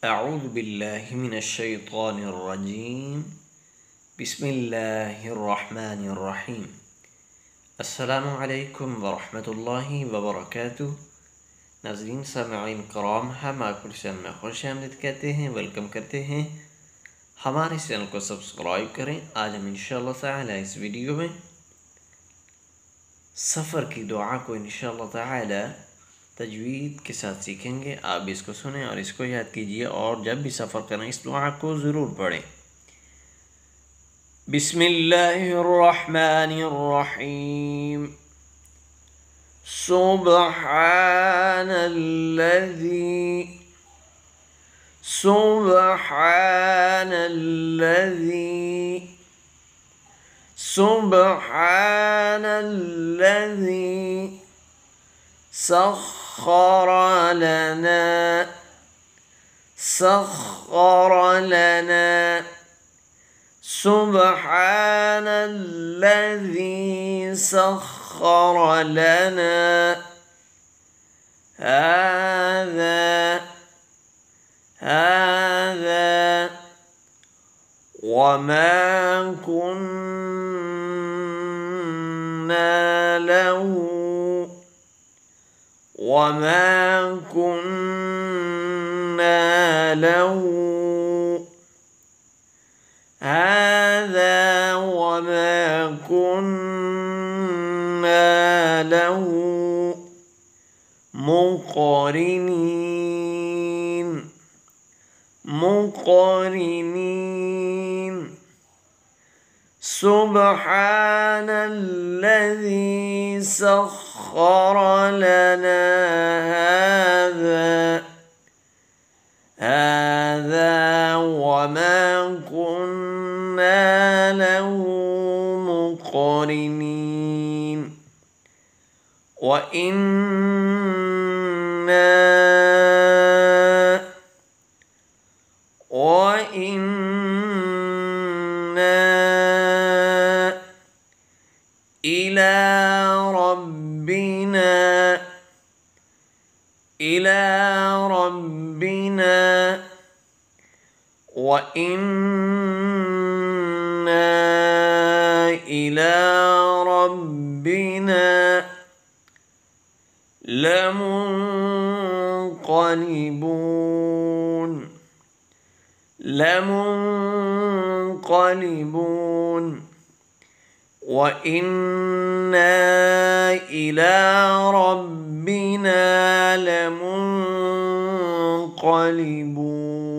أعوذ بالله من الشيطان الرجيم بسم الله الرحمن الرحیم السلام علیکم ورحمۃ اللہ وبرکاتہ۔ ناظرین سامعین کرام، ہم آپ کو چینل میں خوش آمدید کہتے ہیں، ویلکم کرتے ہیں۔ ہمارے چینل کو سبسکرائب کریں۔ آج ہم انشاءاللہ تعالی اس ویڈیو میں سفر کی دعا کو انشاءاللہ تعالی تجوید کے ساتھ سیکھیں گے۔ آپ اس کو سنیں اور اس کو یاد کیجئے، اور جب بھی سفر کریں اس دعا کو ضرور پڑھیں۔ بسم اللہ الرحمن الرحیم سبحان الذی سبحان الذی سبحان الذی سخر لنا سبحان الذي سخر لنا هذا وما كنا له هذا وما كنا له مقرنين سبحان الذي سخر لنا هذا وما كنا له مقرنين وإنا إلى ربنا لمنقلبون وإنا إلى ربنا لمنقلبون